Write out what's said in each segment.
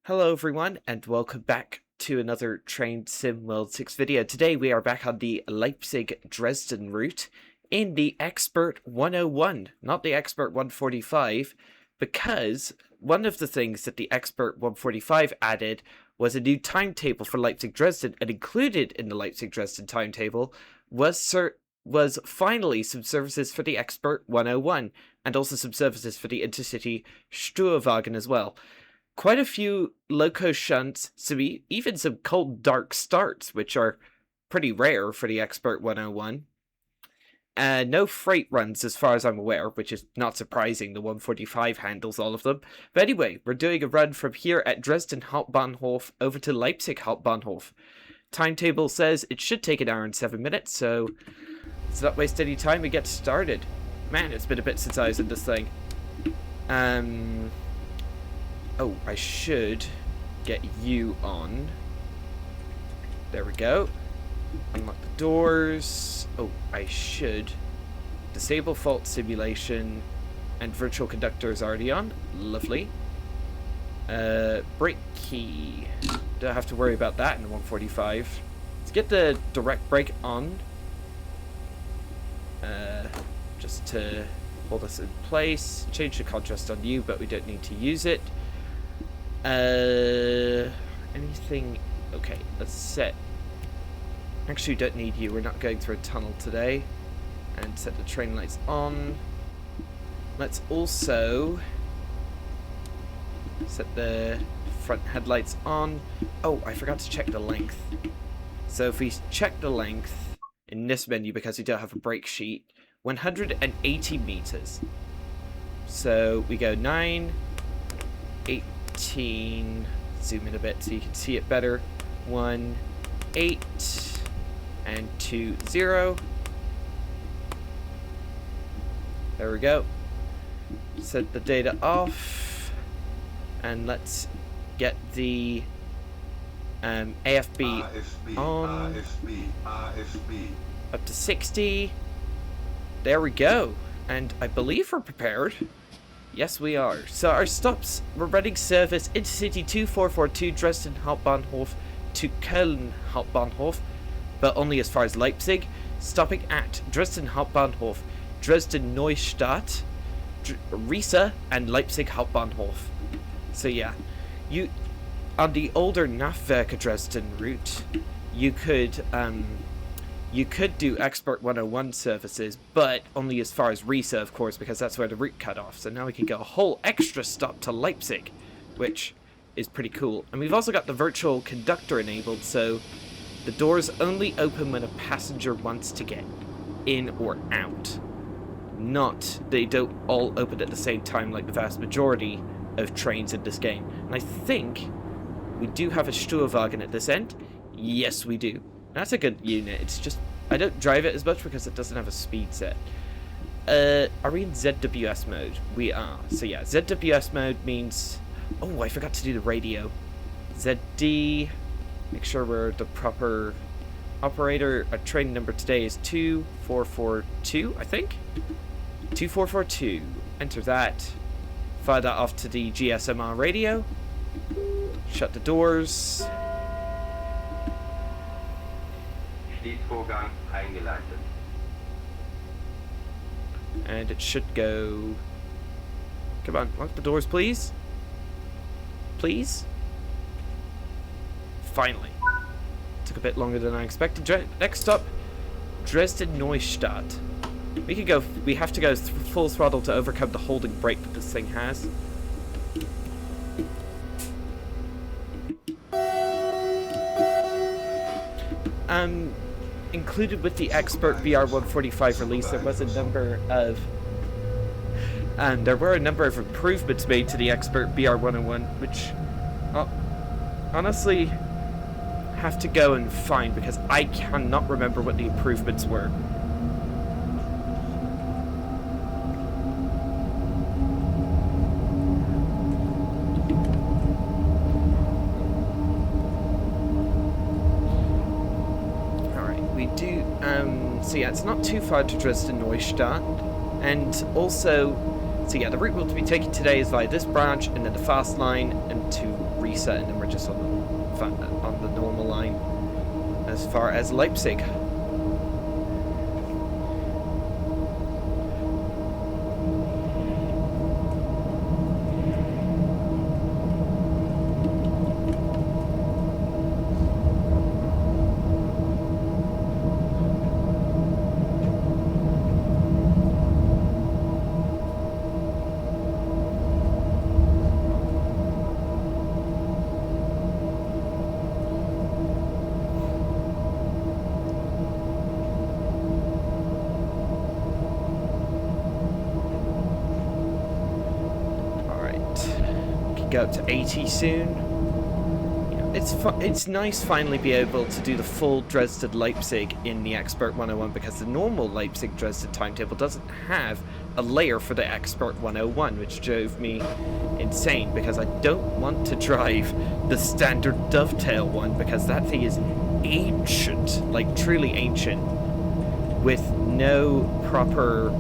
Hello everyone and welcome back to another Train Sim World 6 video. Today we are back on the Leipzig-Dresden route in the Expert 101, not the Expert 145, because one of the things that the Expert 145 added was a new timetable for Leipzig-Dresden, and included in the Leipzig-Dresden timetable was finally some services for the Expert 101, and also some services for the Intercity Sturwagen as well. Quite a few loco shunts, even some cold dark starts, which are pretty rare for the Expert 101. No freight runs as far as I'm aware, which is not surprising, the 145 handles all of them. But anyway, we're doing a run from here at Dresden Hauptbahnhof over to Leipzig Hauptbahnhof. Timetable says it should take an hour and 7 minutes, so let's not waste any time and get started. Man, it's been a bit since I was in this thing. Oh, I should get you on. There we go. Unlock the doors. Oh, I should disable fault simulation, and virtual conductor is already on. Lovely. Brake key. Don't have to worry about that in the 145. Let's get the direct brake on. Just to hold us in place. Change the contrast on you, but we don't need to use it. Anything? Okay, let's set. Actually, we don't need you. We're not going through a tunnel today. And set the train lights on. Let's also set the front headlights on. Oh, I forgot to check the length. So if we check the length in this menu, because we don't have a brake sheet, 180 meters. So we go 9, 18, zoom in a bit so you can see it better, 1, 8, and 2, 0. There we go. Set the data off, and let's get the AFB on, RFB. Up to 60. There we go, and I believe we're prepared. Yes, we are. So our stops, we're running service Intercity 2442 Dresden Hauptbahnhof to Köln Hauptbahnhof, but only as far as Leipzig, stopping at Dresden Hauptbahnhof, Dresden Neustadt, Riesa, and Leipzig Hauptbahnhof. So yeah, on the older Nahverke Dresden route, you could do Expert 101 services, but only as far as Riesa, of course, because that's where the route cut off. So now we can go a whole extra stop to Leipzig, which is pretty cool. And we've also got the virtual conductor enabled, so the doors only open when a passenger wants to get in or out. They don't all open at the same time like the vast majority of trains in this game. And I think we do have a Sturwagen at this end. Yes, we do. That's a good unit. It's just, I don't drive it as much because it doesn't have a speed set. Are we in ZWS mode? We are. So yeah, ZWS mode means... Oh, I forgot to do the radio. ZD. Make sure we're the proper operator. Our train number today is 2442, I think? 2442. Enter that. Fire that off to the GSMR radio. Shut the doors. Vorgang eingeleitet. And it should go... Come on, lock the doors, please. Please. Finally. Took a bit longer than I expected. Next stop, Dresden Neustadt. We have to go full throttle to overcome the holding brake that this thing has. Included with the Expert VR145 release, there were a number of improvements made to the Expert VR101, which honestly have to go and find because I cannot remember what the improvements were. So yeah, it's not too far to Dresden Neustadt, and also, so yeah, the route we'll be taking today is via this branch, and then the fast line, and to reset, and then we're just on the normal line as far as Leipzig. Go up to 80 soon. It's nice finally be able to do the full Dresden Leipzig in the Expert 101, because the normal Leipzig Dresden timetable doesn't have a layer for the Expert 101, which drove me insane, because I don't want to drive the standard dovetail one, because that thing is ancient, like truly ancient, with no proper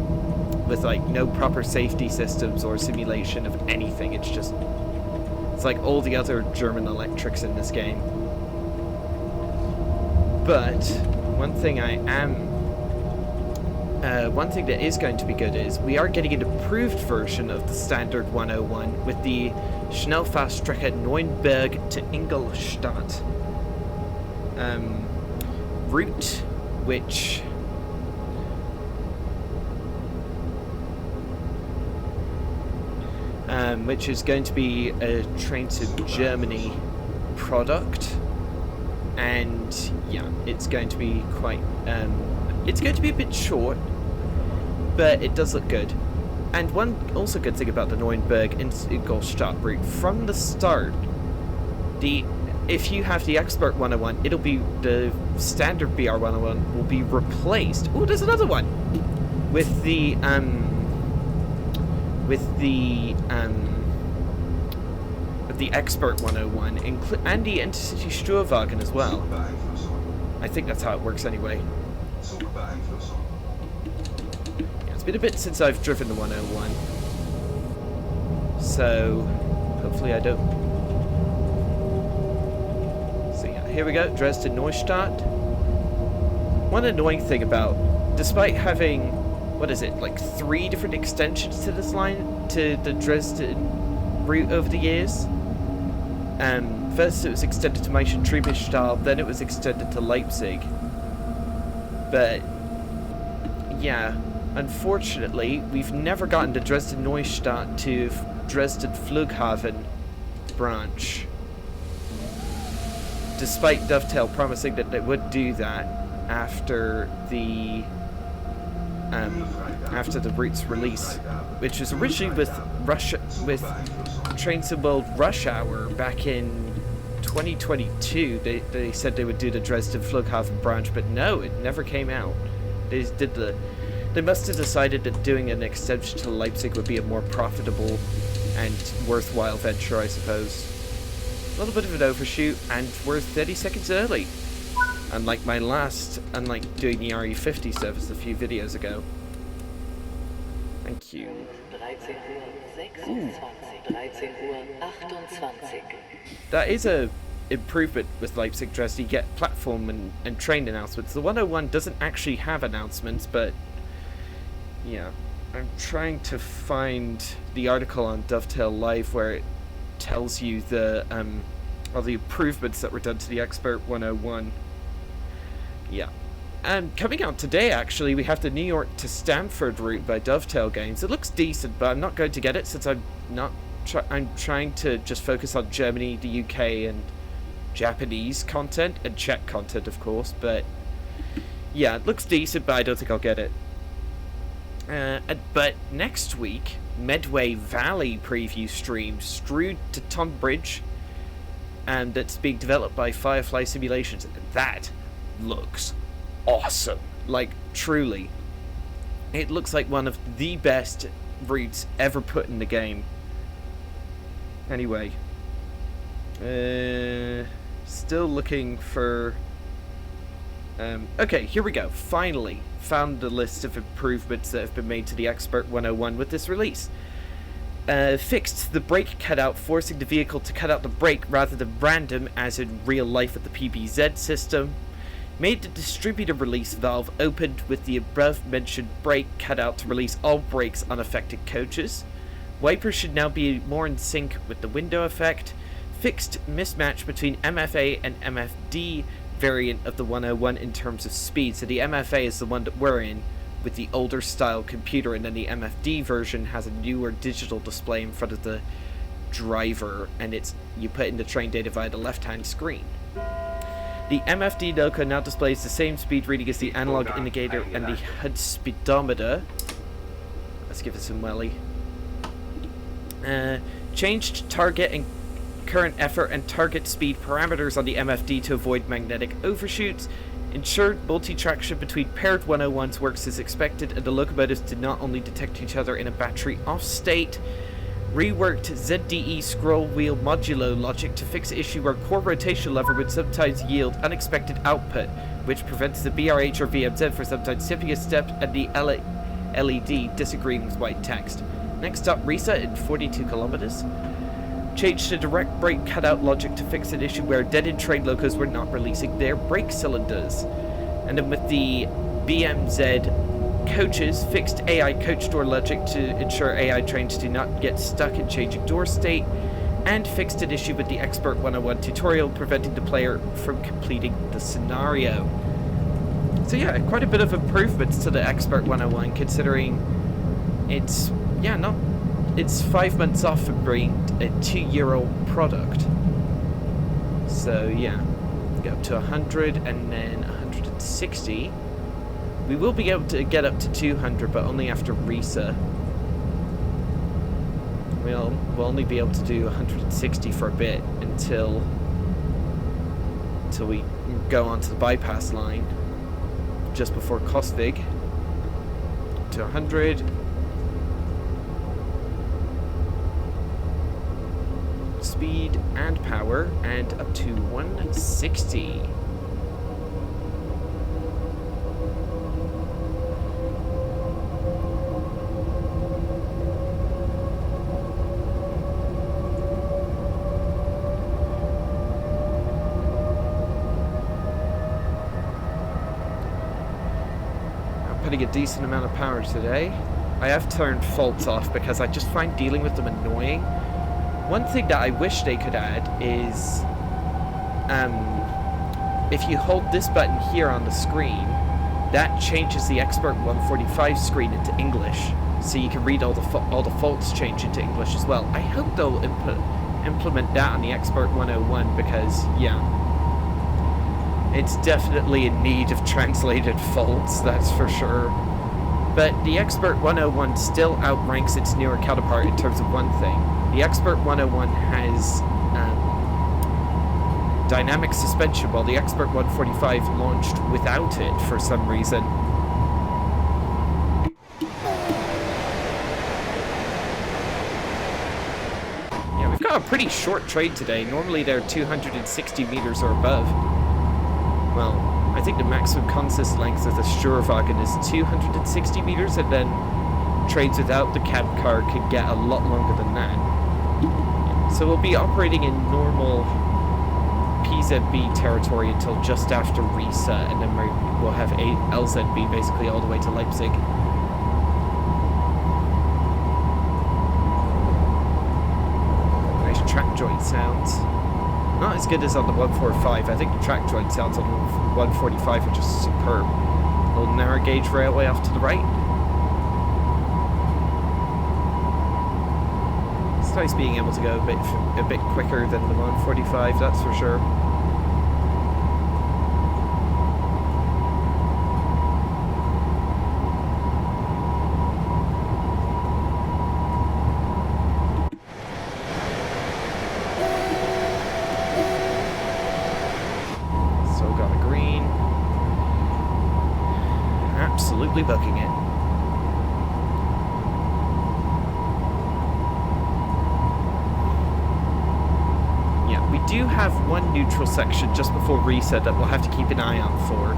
safety systems or simulation of anything. It's like all the other German electrics in this game. But one thing that is going to be good is we are getting an improved version of the standard 101 with the Schnellfahrstrecke Neuenberg to Ingolstadt route, which is going to be a Train to Germany product, and yeah, it's going to be quite it's going to be a bit short, but it does look good. And one also good thing about the Neuenberg Ingolstadt route, from the start, if you have the Expert 101, it'll be the standard BR 101 will be replaced. Oh, there's another one with the Expert 101 and the Intercity Sturwagen as well. I think that's how it works anyway. Yeah, it's been a bit since I've driven the 101, so hopefully I don't. So yeah, here we go, Dresden Neustadt. One annoying thing about, despite having, what is it, like 3 different extensions to this line, to the Dresden route over the years. First it was extended to Meissen-Triebischtal, then it was extended to Leipzig. But yeah, unfortunately, we've never gotten the Dresden Neustadt to Dresden Flughafen branch, despite Dovetail promising that they would do that after the route's release, which was originally with Train Sim World Rush Hour back in 2022. They said they would do the Dresden Flughafen branch, but no, it never came out. They must have decided that doing an extension to Leipzig would be a more profitable and worthwhile venture, I suppose. A little bit of an overshoot, and we're 30 seconds early. Unlike doing the RE50 service a few videos ago. Thank you. That is a improvement with Leipzig Dresden. You get platform and train announcements. The 101 doesn't actually have announcements, but yeah. I'm trying to find the article on Dovetail Live where it tells you all the improvements that were done to the Expert 101. Yeah. And coming out today, actually, we have the New York to Stamford route by Dovetail Games. It looks decent, but I'm not going to get it since I'm trying to just focus on Germany, the UK, and Japanese content, and Czech content, of course. But yeah, it looks decent, but I don't think I'll get it. But next week, Medway Valley preview stream, Strood to Tonbridge, and that's being developed by Firefly Simulations. That looks awesome. Like, truly. It looks like one of the best routes ever put in the game. Anyway. Still looking for... okay, here we go. Finally found the list of improvements that have been made to the Expert 101 with this release. fixed the brake cutout, forcing the vehicle to cut out the brake rather than random as in real life with the PBZ system. Made the distributor release valve opened with the above mentioned brake cutout to release all brakes on affected coaches. Wipers should now be more in sync with the window effect. Fixed mismatch between MFA and MFD variant of the 101 in terms of speed. So the MFA is the one that we're in with the older style computer, and then the MFD version has a newer digital display in front of the driver, and you put in the train data via the left hand screen. The MFD loco now displays the same speed reading as the analog indicator and the HUD speedometer. Let's give it some welly. Changed target and current effort and target speed parameters on the MFD to avoid magnetic overshoots. Ensured multi-traction between paired 101s works as expected, and the locomotives did not only detect each other in a battery off state. Reworked ZDE scroll wheel modulo logic to fix issue where core rotation lever would sometimes yield unexpected output, which prevents the BRH or VMZ from sometimes skipping a step and the LED disagreeing with white text. Next up, reset in 42 kilometers. Changed the direct brake cutout logic to fix an issue where dead-end train locos were not releasing their brake cylinders. And then with the BMZ coaches, fixed AI coach door logic to ensure AI trains do not get stuck in changing door state, and fixed an issue with the Expert 101 tutorial preventing the player from completing the scenario. So yeah, quite a bit of improvements to the Expert 101 considering it's 5 months off from being a €2 product. So yeah, get up to 100 and then 160. We will be able to get up to 200, but only after RESA. We'll only be able to do 160 for a bit until we go onto the bypass line just before Kostvig. To 100. Speed and power, and up to 160. I'm putting a decent amount of power today. I have turned faults off because I just find dealing with them annoying. One thing that I wish they could add is, if you hold this button here on the screen, that changes the Expert 145 screen into English, so you can read all the faults change into English as well. I hope they'll implement that on the Expert 101 because, yeah, it's definitely in need of translated faults, that's for sure. But the Expert 101 still outranks its newer counterpart in terms of one thing. The Expert 101 has dynamic suspension, while the Expert 145 launched without it for some reason. Yeah, we've got a pretty short train today. Normally they're 260 meters or above. Well, I think the maximum consist length of the Sturwagen is 260 meters, and then trains without the cab car can get a lot longer than that. So we'll be operating in normal PZB territory until just after RESA, and then we'll have a LZB basically all the way to Leipzig. Nice track joint sounds. Not as good as on the 145. I think the track joint sounds on the 145 are just superb. Little narrow gauge railway off to the right. It's nice being able to go a bit quicker than the 145, that's for sure. Still got a green. Absolutely booking it. We do have one neutral section just before reset that we'll have to keep an eye out for.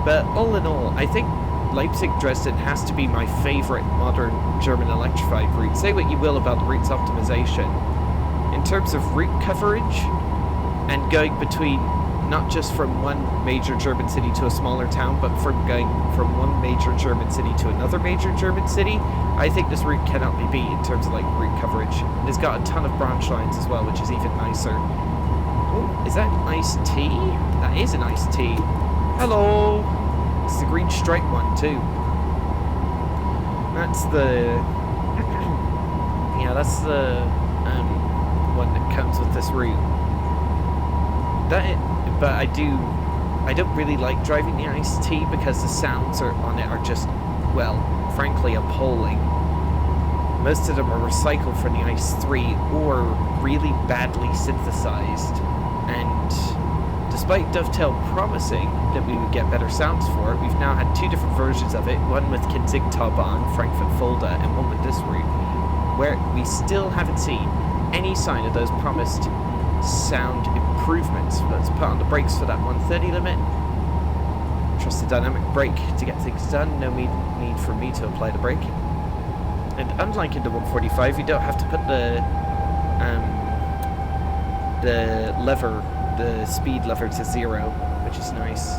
But all in all, I think Leipzig Dresden has to be my favourite modern German electrified route. Say what you will about the route's optimization. In terms of route coverage and going between not just from one major German city to a smaller town, but from going from one major German city to another major German city, I think this route cannot be beat in terms of like route coverage. And it's got a ton of branch lines as well, which is even nicer. Oh, is that iced tea? That is an iced tea. Hello! It's the green stripe one too. That's the yeah, that's the one that comes with this route. But I don't really like driving the iced tea because the sounds on it are just, well, frankly appalling. Most of them are recycled from the Ice 3 or really badly synthesized, and despite Dovetail promising that we would get better sounds for it, we've now had two different versions of it, one with Kinzigtaubahn, Frankfurt Fulda, and one with this route, where we still haven't seen any sign of those promised sound improvements. Let's put on the brakes for that 130 limit. Trust the dynamic brake to get things done. No need for me to apply the brake. And unlike in the 145, you don't have to put the lever, the speed lever to 0, which is nice.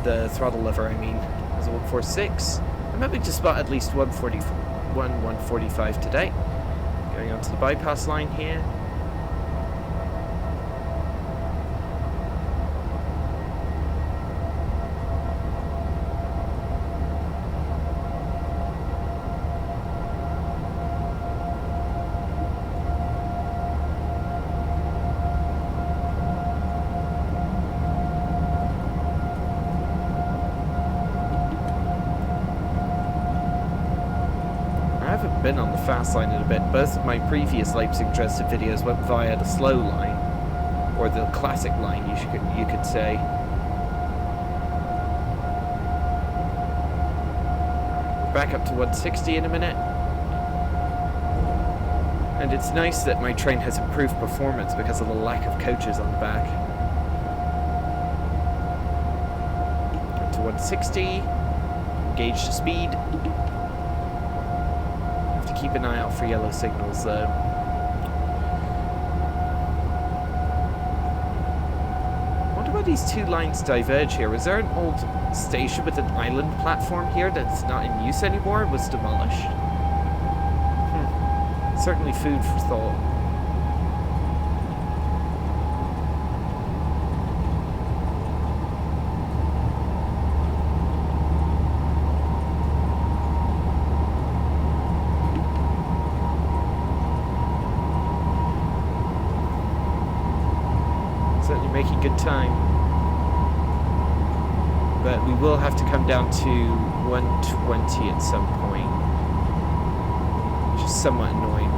The throttle lever, I mean, as a 146. I'm hoping to spot at least 145 today. Going onto the bypass line here. Been on the fast line in a bit. Both of my previous Leipzig Dresden videos went via the slow line, or the classic line, you could say. Back up to 160 in a minute. And it's nice that my train has improved performance because of the lack of coaches on the back. Up to 160. Gauge the speed. Keep an eye out for yellow signals though. I wonder why these two lines diverge here. Was there an old station with an island platform here that's not in use anymore? It was demolished. Certainly food for thought. Making good time, but we will have to come down to 120 at some point, which is somewhat annoying.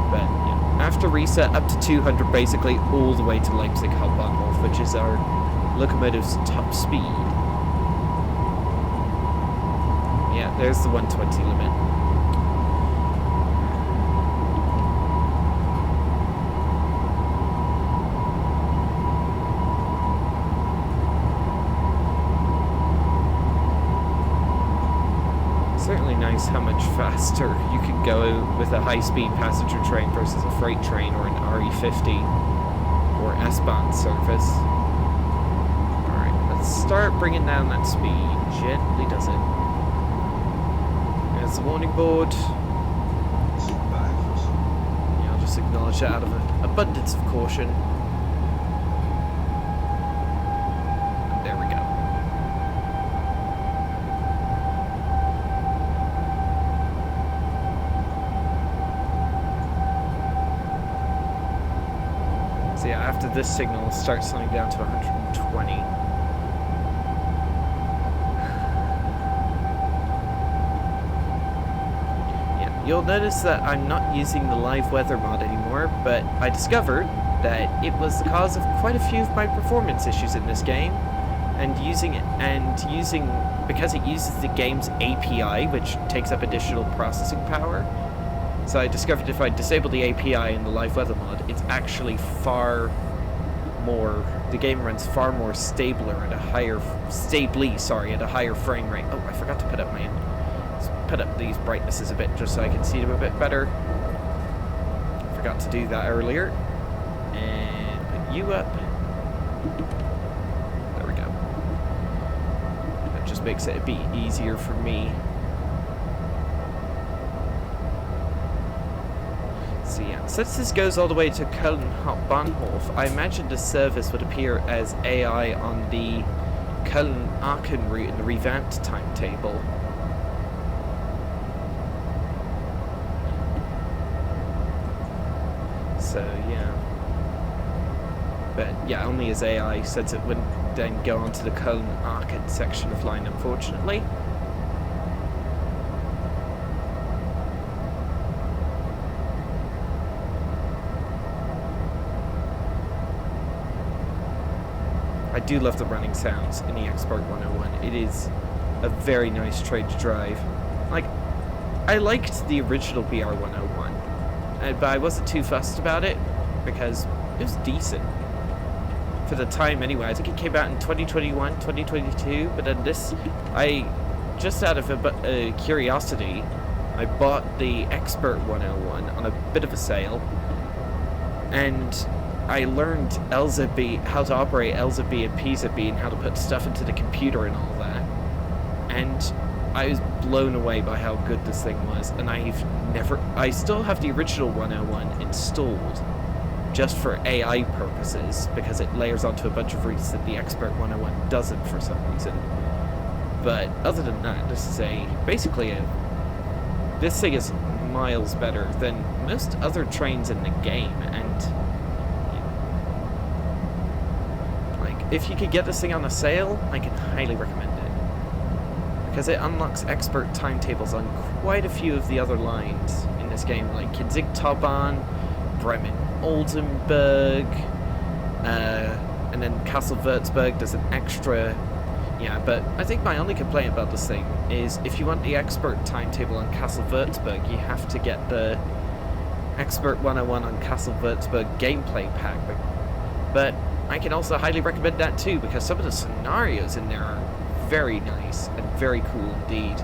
But yeah, after reset, up to 200 basically all the way to Leipzig Hauptbahnhof, which is our locomotive's top speed. Yeah, there's the 120 limit. Certainly nice how much faster you can go with a high-speed passenger train versus a freight train or an RE50 or S-Bahn service. Alright, let's start bringing down that speed. Gently does it. There's the warning board. Yeah, I'll just acknowledge that out of an abundance of caution. There we go. So yeah, after this signal, it'll start slowing down to 120. Yeah, you'll notice that I'm not using the live weather mod anymore, but I discovered that it was the cause of quite a few of my performance issues in this game, and because it uses the game's API, which takes up additional processing power. So I discovered if I disable the API in the live weather mod, it's actually far the game runs far more stabler at a higher, at a higher frame rate. Oh, I forgot to put up let's put up these brightnesses a bit just so I can see them a bit better. Forgot to do that earlier. And put you up. There we go. That just makes it a bit easier for me. So yeah, since this goes all the way to Köln Hauptbahnhof, I imagine the service would appear as AI on the Köln-Aachen route in the revamped timetable. So yeah. But yeah, only as AI, since it wouldn't then go onto the Köln-Aachen section of line, unfortunately. I do love the running sounds in the Expert 101. It is a very nice train to drive. Like, I liked the original BR101, but I wasn't too fussed about it because it was decent. For the time anyway. I think it came out in 2021, 2022, but then this, just out of a curiosity, I bought the Expert 101 on a bit of a sale, and I learned LZB, how to operate LZB and PZB and how to put stuff into the computer and all that. And I was blown away by how good this thing was. And I still have the original 101 installed just for AI purposes because it layers onto a bunch of routes that the Expert 101 doesn't for some reason. But other than that, this is this thing is miles better than most other trains in the game. And if you could get this thing on a sale, I can highly recommend it. Because it unlocks expert timetables on quite a few of the other lines in this game, like Kinzig-Tauban, Bremen-Oldenburg, and then Kassel-Würzburg. There's an extra... Yeah, but I think my only complaint about this thing is if you want the expert timetable on Kassel-Würzburg, you have to get the Expert 101 on Kassel-Würzburg gameplay pack. But I can also highly recommend that too, because some of the scenarios in there are very nice and very cool indeed.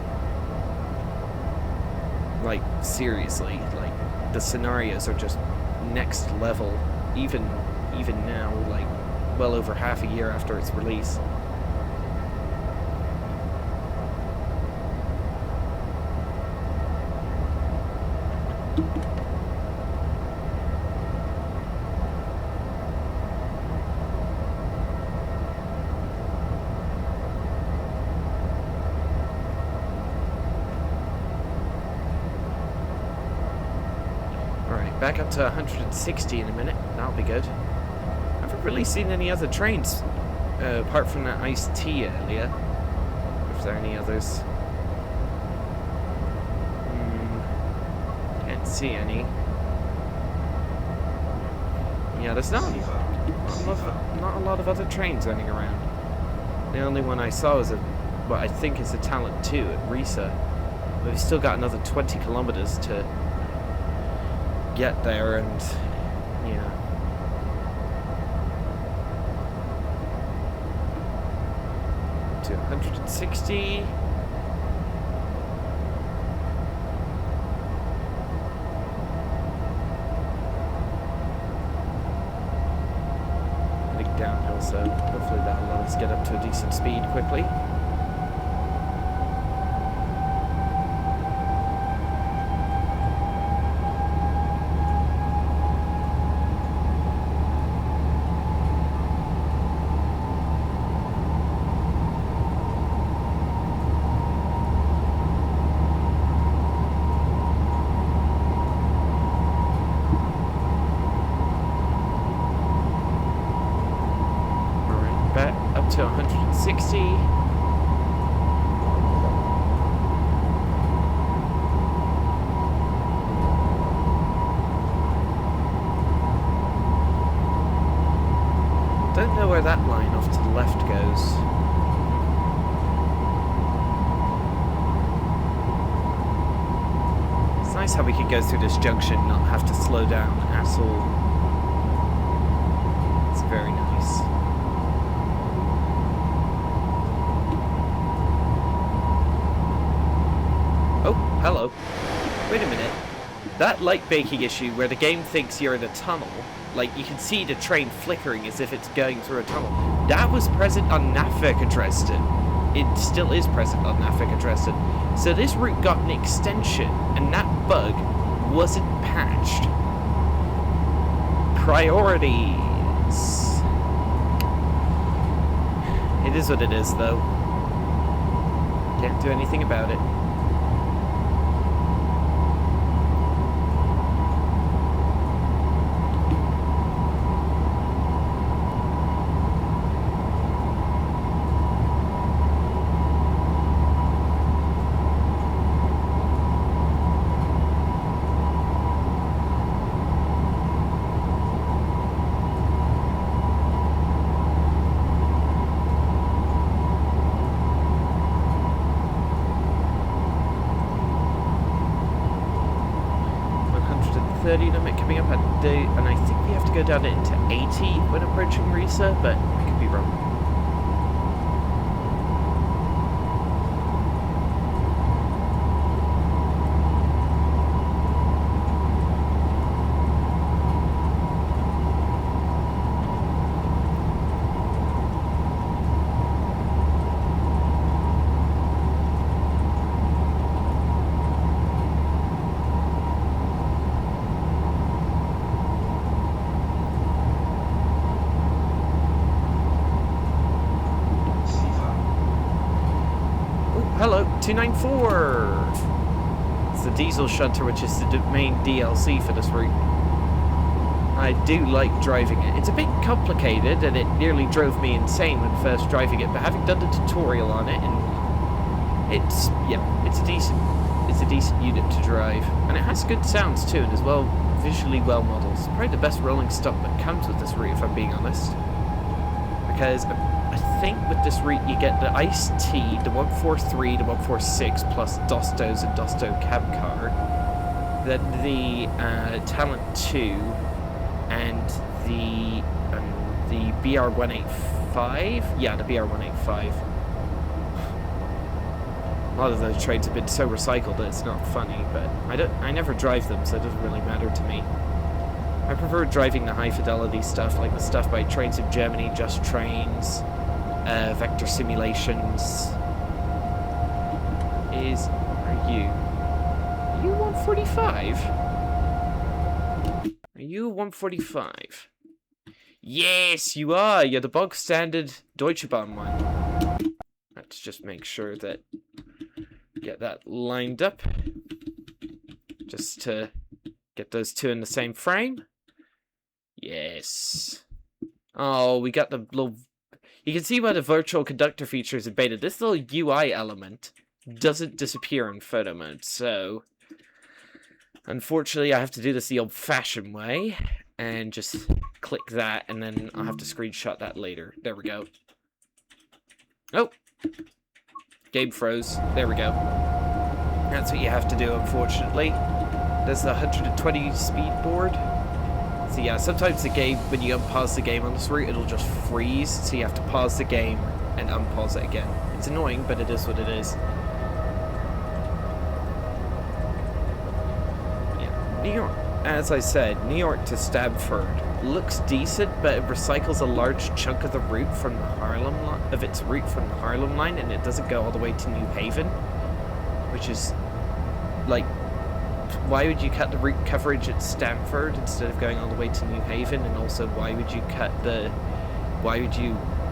Like, seriously, like, the scenarios are just next level, even now, like, well over half a year after its release. Back up to 160 in a minute. That'll be good. I haven't really seen any other trains apart from that iced tea earlier. If there are any others. Can't see any. Yeah, there's not a lot of other trains running around. The only one I saw is what I think is a Talent 2 at Riesa. But we've still got another 20 kilometers to get there, and yeah. To 160. Big downhill, so hopefully that'll let us get up to a decent speed quickly. To 160. Don't know where that line off to the left goes. It's nice how we could go through this junction and not have to slow down at all. It's very nice. that light baking issue where the game thinks you're in a tunnel, like you can see the train flickering as if it's going through a tunnel, that was present on Nafvik Dresden. It still is present on Nafvik Dresden. So this route got an extension, and that bug wasn't patched. Priorities. It is what it is, though. Can't do anything about it. Limit coming up at the, and I think we have to go down into 80 when approaching Risa, but I could be wrong. Hello, 294! It's the diesel shunter, which is the main DLC for this route. I do like driving it. It's a bit complicated, and it nearly drove me insane when first driving it, but having done the tutorial on it, and it's a decent unit to drive. And it has good sounds too, and as well, visually well modeled. It's probably the best rolling stock that comes with this route, if I'm being honest. Because I think with this route you get the Ice-T, the 143, the 146, plus Dostos and Dosto cab car, then the Talent 2, and the BR-185? Yeah, the BR-185. A lot of those trains have been so recycled that it's not funny, but I never drive them, so it doesn't really matter to me. I prefer driving the high-fidelity stuff, like the stuff by Trains of Germany, Just Trains, Vector Simulations. Are you 145? Are you 145? Yes, you are! You're the bog standard Deutsche Bahn one. Let's just make sure that get that lined up. Just to get those two in the same frame. Yes. Oh, we got the little... You can see why the virtual conductor feature is in beta. This little UI element doesn't disappear in photo mode, so... Unfortunately, I have to do this the old-fashioned way, and just click that, and then I'll have to screenshot that later. There we go. Oh! Game froze. There we go. That's what you have to do, unfortunately. There's the 120 speed board. So yeah, sometimes the game, when you unpause the game on this route, it'll just freeze, so you have to pause the game and unpause it again. It's annoying, but it is what it is. Yeah, New York, as I said, New York to Stamford looks decent, but it recycles a large chunk of the route from the Harlem line, of its route from the Harlem line, and it doesn't go all the way to New Haven, which is, like, why would you cut the route coverage at Stamford instead of going all the way to New Haven? And also, why would you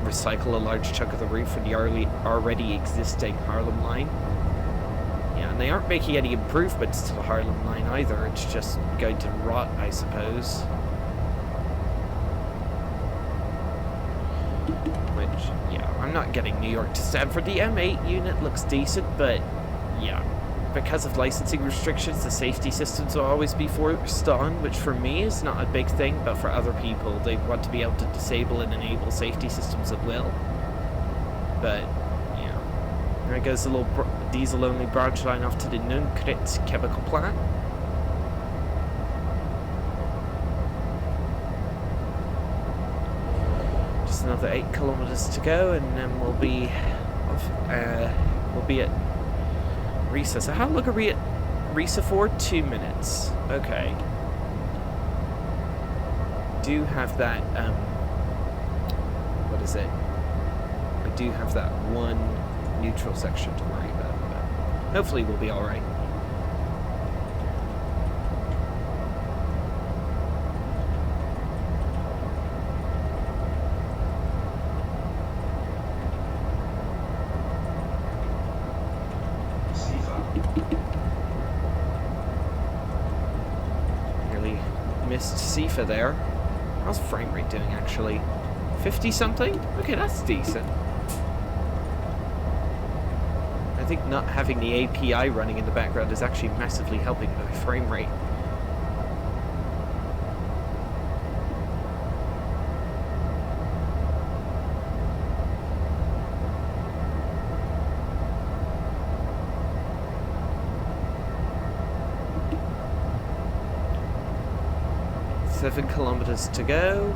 recycle a large chunk of the route from the already existing Harlem line? Yeah, and they aren't making any improvements to the Harlem line either. It's just going to rot, I suppose. Which, yeah, I'm not getting New York to Stamford. The M8 unit looks decent, but yeah. Because of licensing restrictions, the safety systems will always be forced on, which for me is not a big thing, but for other people, they want to be able to disable and enable safety systems at will. But, yeah. There goes the little diesel-only branch line off to the Nunkrit chemical plant. Just another 8 kilometers to go, and then we'll be at Risa. So how long are we at resufford 2 minutes. Okay. Do have that, what is it? I do have that one neutral section to worry about, but hopefully we'll be alright. Nearly missed Sifa there. How's frame rate doing, actually? 50 something? Okay, that's decent. I think not having the API running in the background is actually massively helping my frame rate. Seven kilometers to go.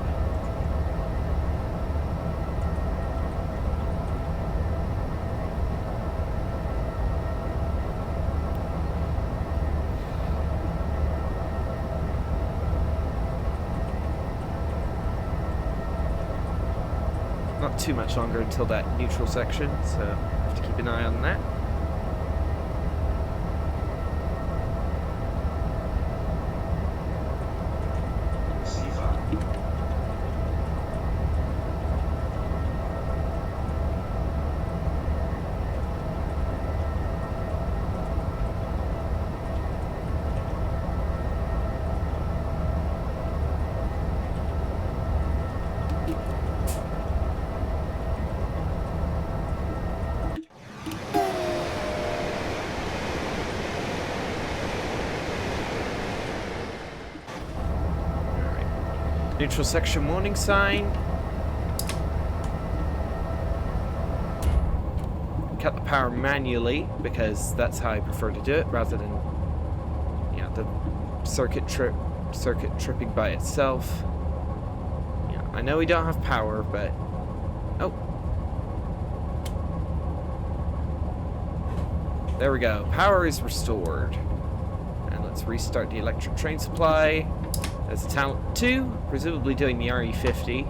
Not too much longer until that neutral section, so I have to keep an eye on that. Neutral section warning sign. Cut the power manually because that's how I prefer to do it, rather than, yeah, the circuit tripping by itself. Yeah, I know we don't have power, but oh, there we go. Power is restored, and let's restart the electric train supply. There's a talent 2, presumably doing the RE50.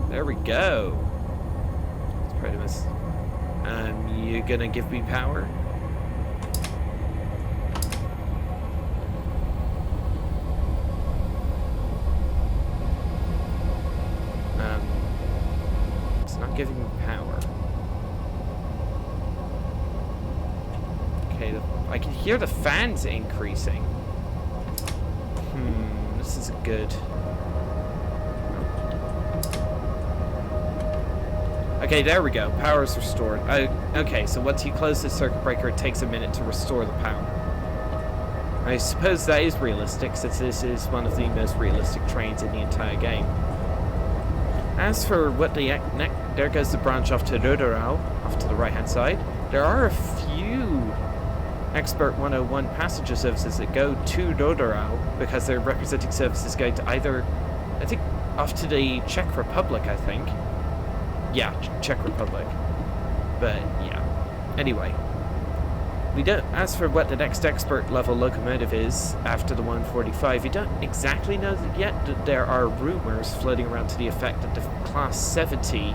There we go. Let's try to miss. You gonna give me power? It's not giving me power. Okay, I can hear the fans increasing. This is good. Okay, there we go. Power is restored. Okay, so once you close the circuit breaker, it takes a minute to restore the power. I suppose that is realistic, since this is one of the most realistic trains in the entire game. As for what the there goes the branch off to Roderau, off to the right-hand side. There are a few Expert 101 passenger services that go to Roderau because they're representing services going to either, I think, off to the Czech Republic, I think. Yeah, Czech Republic. But, yeah. Anyway. We don't, as for what the next expert level locomotive is after the 145, we don't exactly know yet. That there are rumors floating around to the effect that the Class 70 in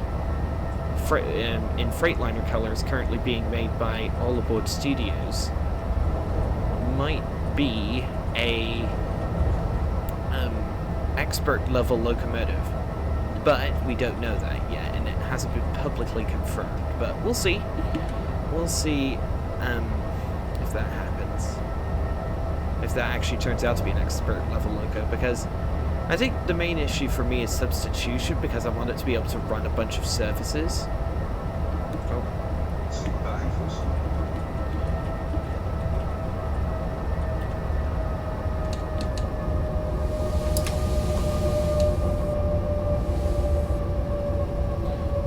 Freightliner colors currently being made by All Aboard Studios might be a expert level locomotive, but we don't know that yet, and it hasn't been publicly confirmed. But we'll see. We'll see if that happens. If that actually turns out to be an expert level loco, because I think the main issue for me is substitution, because I want it to be able to run a bunch of services.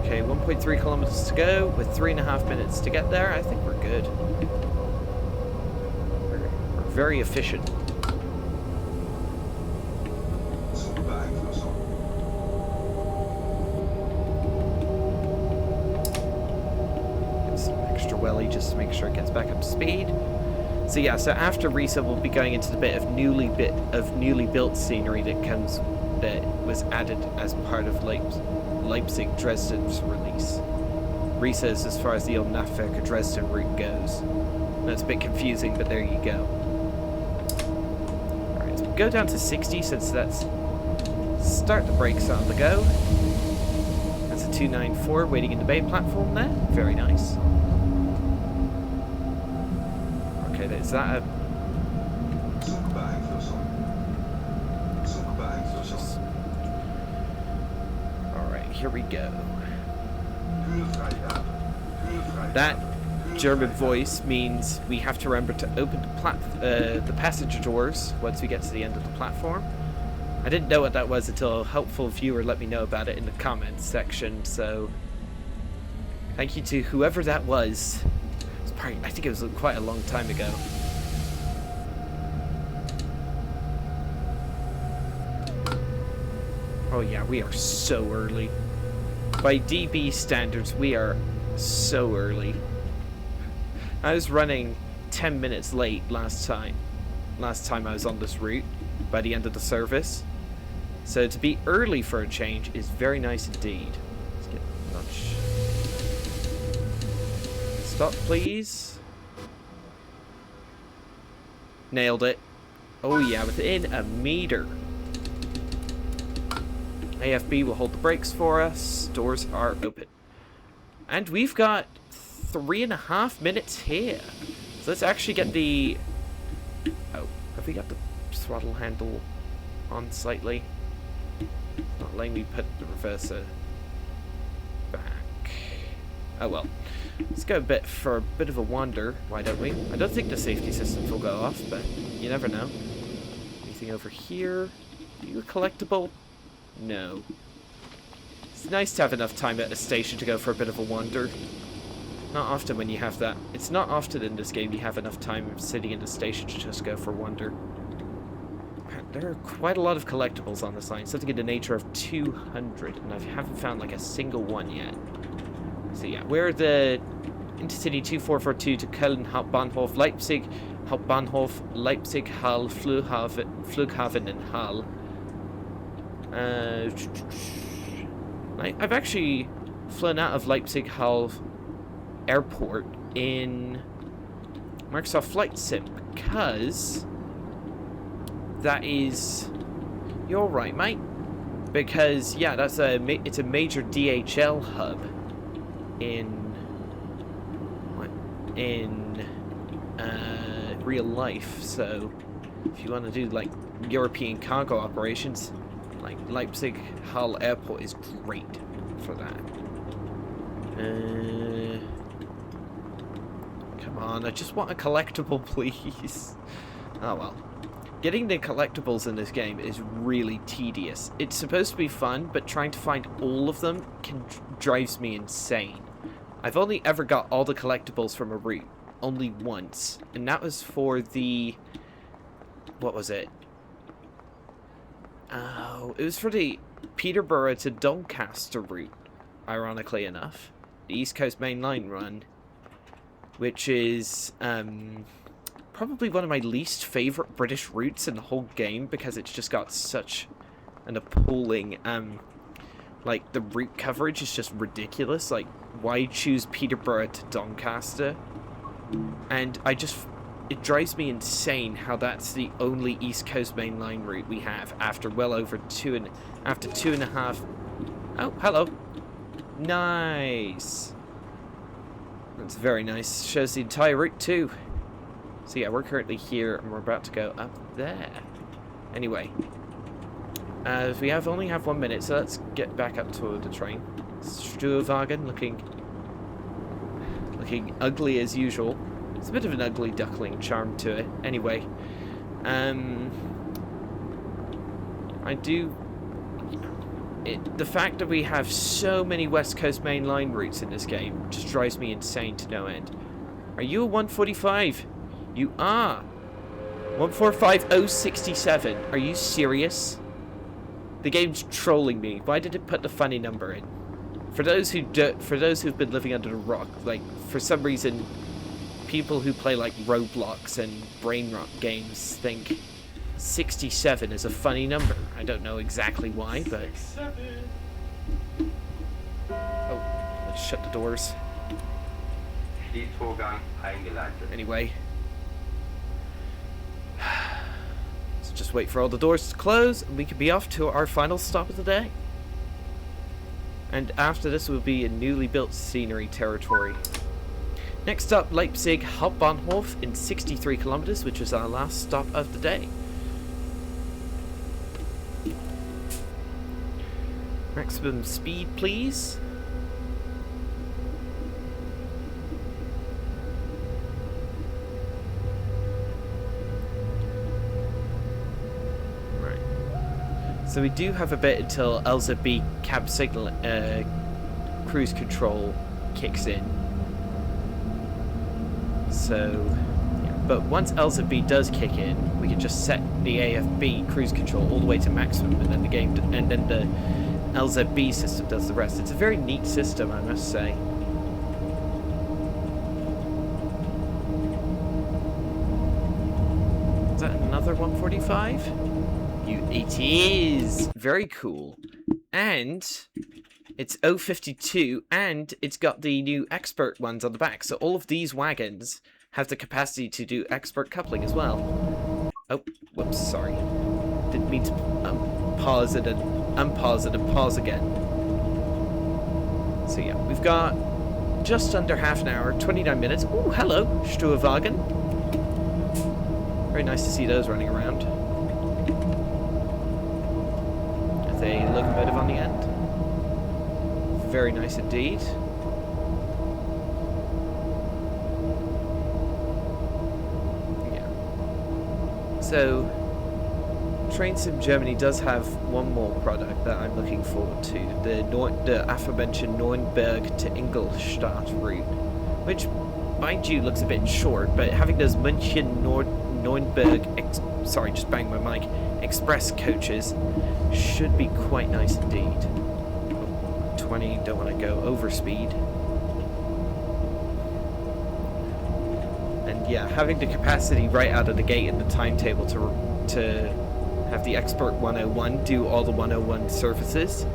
Okay, 1.3 kilometers to go with 3.5 minutes to get there. I think we're good. We're very efficient. Get some extra welly just to make sure it gets back up to speed. So yeah, so after reset, we'll be going into the bit of newly built scenery that was added as part of Leipzig Dresden's release. Reset is as far as the old Nahverker Dresden route goes. That's a bit confusing, but there you go. Alright, so we'll go down to 60 since that's... Start the brakes on the go. That's a 294 waiting in the bay platform there. Very nice. Okay, is that a... Alright, here we go. That German voice means we have to remember to open the passenger doors once we get to the end of the platform. I didn't know what that was until a helpful viewer let me know about it in the comments section, so thank you to whoever that was. I think it was quite a long time ago. Oh yeah, we are so early. By DB standards, we are so early. I was running 10 minutes late last time I was on this route by the end of the service. So to be early for a change is very nice indeed. Let's get nudge. Stop, please. Nailed it. Oh yeah, within a meter. AFB will hold the brakes for us. Doors are open. And we've got 3.5 minutes here. So let's actually get the... Oh, have we got the throttle handle on slightly? Not letting me put the reverser back. Oh well. Let's go for a bit of a wander, why don't we? I don't think the safety systems will go off, but you never know. Anything over here? Are you a collectible? No. It's nice to have enough time at a station to go for a bit of a wander. Not often when you have that. It's not often in this game you have enough time sitting in the station to just go for a wander. There are quite a lot of collectibles on this line, something in the nature of 200, and I haven't found like a single one yet. So yeah, we're the Intercity 2442 to Köln Hauptbahnhof Leipzig, Hauptbahnhof Leipzig, Hall, Flughafen and Hall. I've actually flown out of Leipzig Hall Airport in Microsoft Flight Sim because that is... You're right, mate. Because yeah, it's a major DHL hub in real life. So if you want to do like European cargo operations, like Leipzig Hall Airport is great for that. Come on, I just want a collectible, please. Oh well. Getting the collectibles in this game is really tedious. It's supposed to be fun, but trying to find all of them drives me insane. I've only ever got all the collectibles from a route only once, and that was for the... What was it? Oh, it was for the Peterborough to Doncaster route, ironically enough. The East Coast Main Line run, which is probably one of my least favourite British routes in the whole game because it's just got such an appalling, like, the route coverage is just ridiculous. Like, why choose Peterborough to Doncaster? And it drives me insane how that's the only East Coast Main Line route we have after well over two and a half. Oh, hello. Nice. That's very nice. Shows the entire route too. So yeah, we're currently here and we're about to go up there. Anyway, we only have 1 minute, so let's get back up to the train. Stuhlwagen looking ugly as usual. It's a bit of an ugly duckling charm to it. Anyway, the fact that we have so many West Coast Main Line routes in this game just drives me insane to no end. Are you a 145? You are. 145067. Are you serious? The game's trolling me. Why did it put the funny number in? For those who've been living under a rock, like for some reason, people who play like Roblox and brain rot games think 67 is a funny number. I don't know exactly why, but... Oh, let's shut the doors. Anyway. So just wait for all the doors to close, and we can be off to our final stop of the day. And after this will be in newly built scenery territory. Next up, Leipzig Hauptbahnhof in 63 kilometers, which is our last stop of the day. Maximum speed, please. Right. So we do have a bit until LZB cab signal cruise control kicks in. So, yeah. But once LZB does kick in, we can just set the AFB cruise control all the way to maximum, and then the game, and then the LZB system does the rest. It's a very neat system, I must say. Is that another 145? It is! Very cool. And it's 052, and it's got the new expert ones on the back. So all of these wagons have the capacity to do expert coupling as well. Oh, whoops, sorry. Didn't mean to pause it and unpause it and pause again. So yeah, we've got just under half an hour, 29 minutes. Oh, hello, Sturwagen. Very nice to see those running around. With a locomotive on the end. Very nice indeed. Yeah. So, Train Sim Germany does have one more product that I'm looking forward to. The aforementioned Nürnberg to Ingolstadt route. Which, mind you, looks a bit short, but having those Nürnberg, sorry, just banged my mic, express coaches should be quite nice indeed. 20, don't want to go over speed. And yeah, having the capacity right out of the gate in the timetable to have the Expert 101 do all the 101 surfaces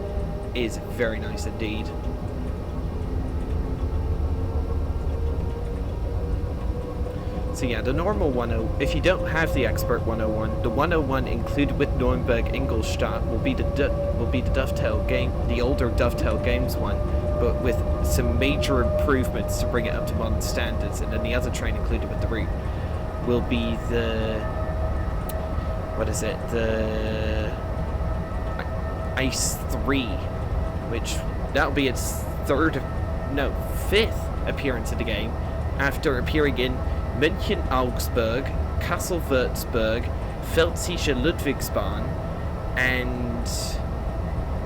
is very nice indeed. So yeah, the normal 10, if you don't have the Expert 101, the 101 included with Nürnberg Ingolstadt will be the Dovetail game, the older Dovetail Games one, but with some major improvements to bring it up to modern standards. And then the other train included with the route will be the, what is it, the Ice 3, which that'll be its fifth appearance in the game, after appearing in München Augsburg, Kassel Würzburg, Pfälzische Ludwigsbahn, and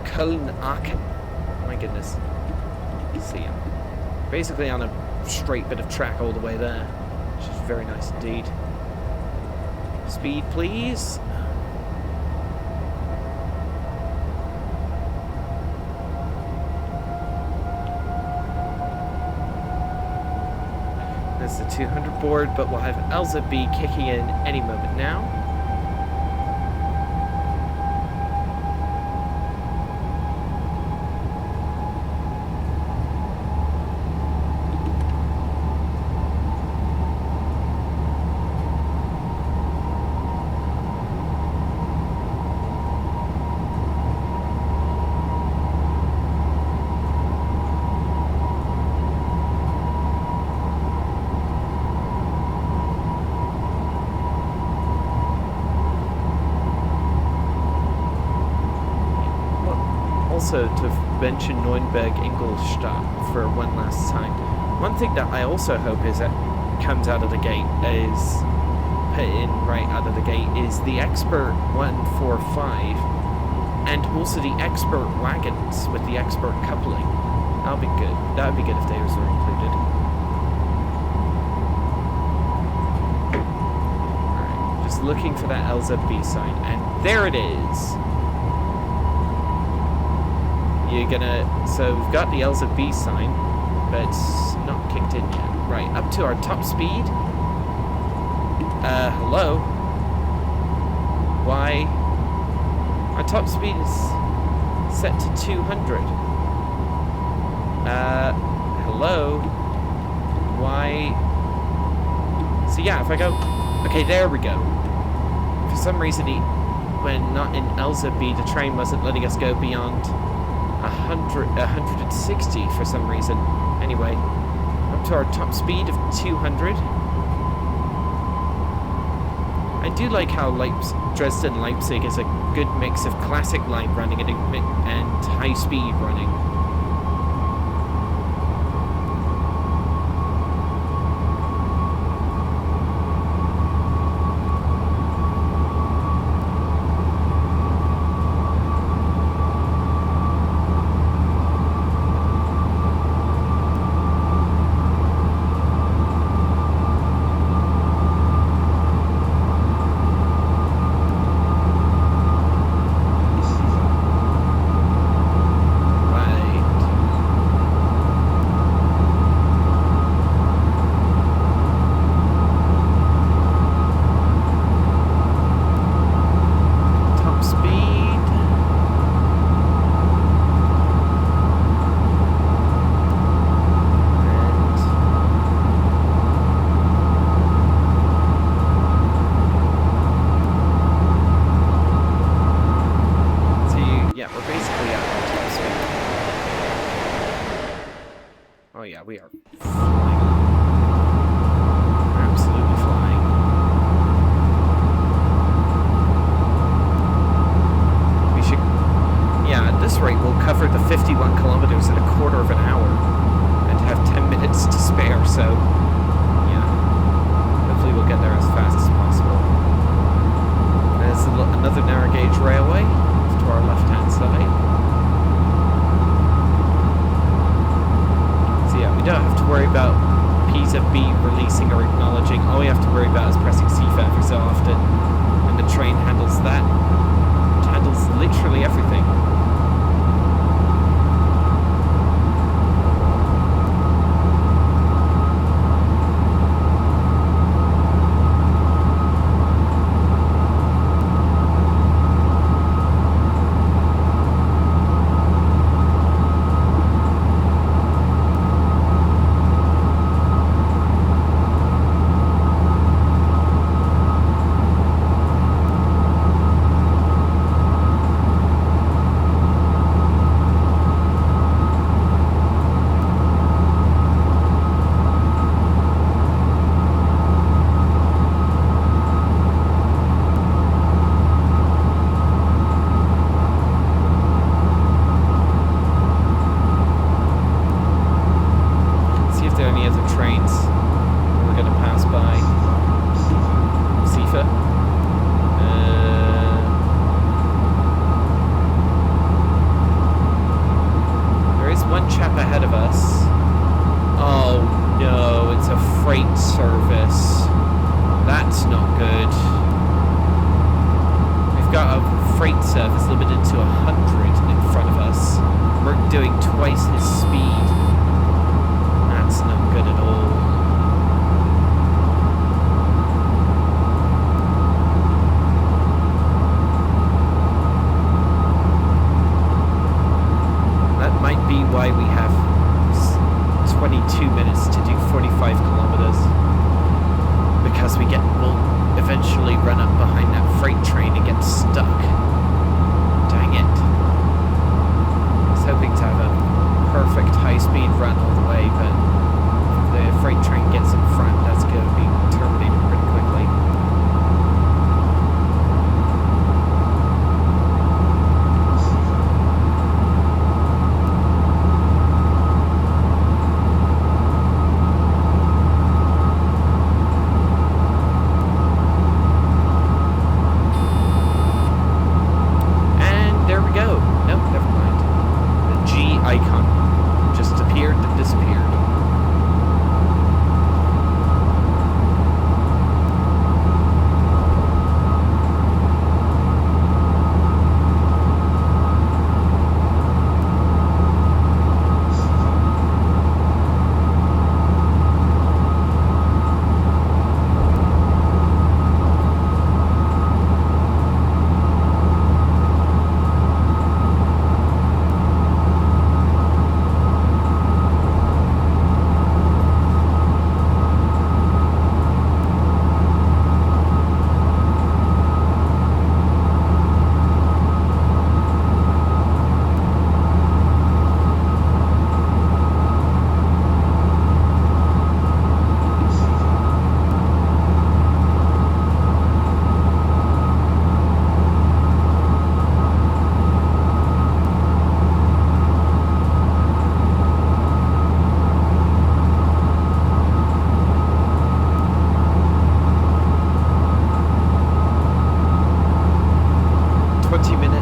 Köln Aachen. My goodness. See ya. Basically on a straight bit of track all the way there, which is very nice indeed. Speed, please. There's the 200 board, but we'll have LZB kicking in any moment now. Also, to mention Nürnberg Ingolstadt for one last time, one thing that I also hope is that comes out of the gate is put in right out of the gate is the Expert 145 and also the Expert wagons with the Expert coupling. That'll be good. That would be good if those were included. Alright, just looking for that LZB sign, and there it is. You're gonna, so we've got the LZB sign, but it's not kicked in yet. Right, up to our top speed. Hello? Why? Our top speed is set to 200. Hello? Why? So yeah, if I go... Okay, there we go. For some reason, when not in Elza B, the train wasn't letting us go beyond 160 for some reason. Anyway, up to our top speed of 200. I do like how Dresden Leipzig is a good mix of classic line running and high speed running. Oh yeah, we are flying. We're absolutely flying. We should... Yeah, at this rate we'll cover the 51 kilometers in a quarter of an hour. And have 10 minutes to spare, so... Yeah. Hopefully we'll get there as fast as possible. There's another narrow gauge railway to our left-hand side. We don't have to worry about Pisa B releasing or acknowledging. All we have to worry about is pressing CFA every so often. And the train handles that. It handles literally everything. Icon just appeared and disappeared.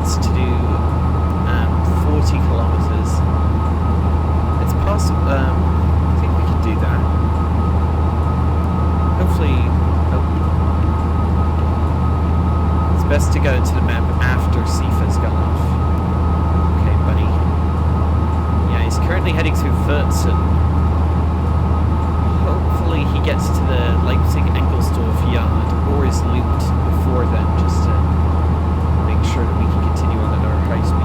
wants to do 40 kilometers. It's possible. I think we can do that. Hopefully, it's best to go into the map after Sifa's gone off. Okay, buddy. Yeah, he's currently heading through Wurzen. Hopefully he gets to the Leipzig Engelsdorf yard or is looped before then, just to make sure that we can continue on at our high speed.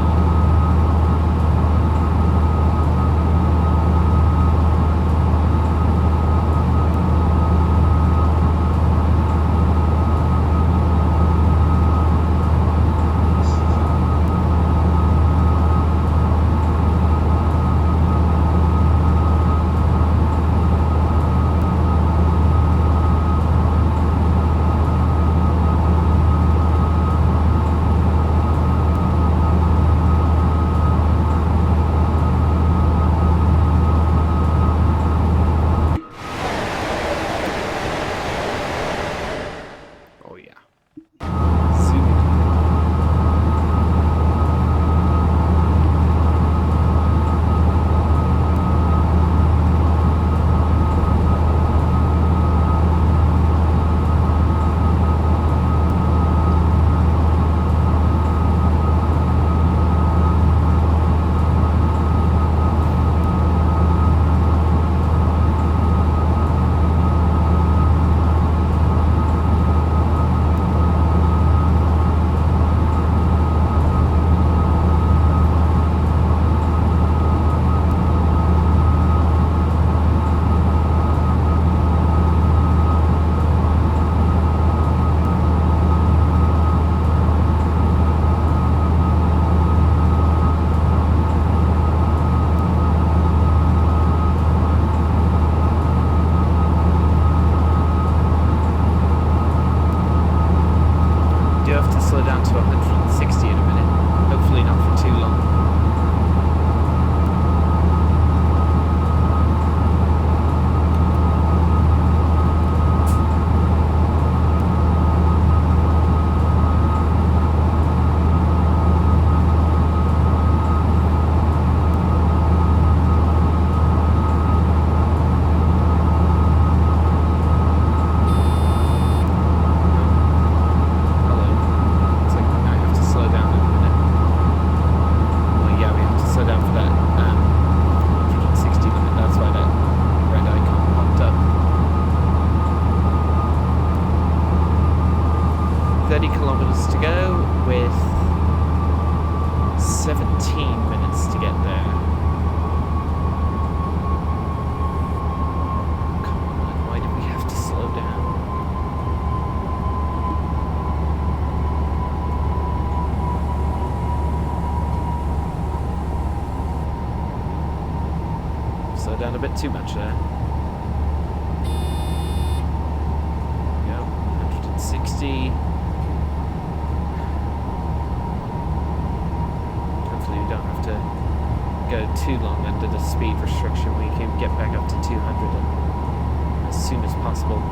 Down a bit too much there. Go, 160. Hopefully we don't have to go too long under the speed restriction. We can get back up to 200 as soon as possible.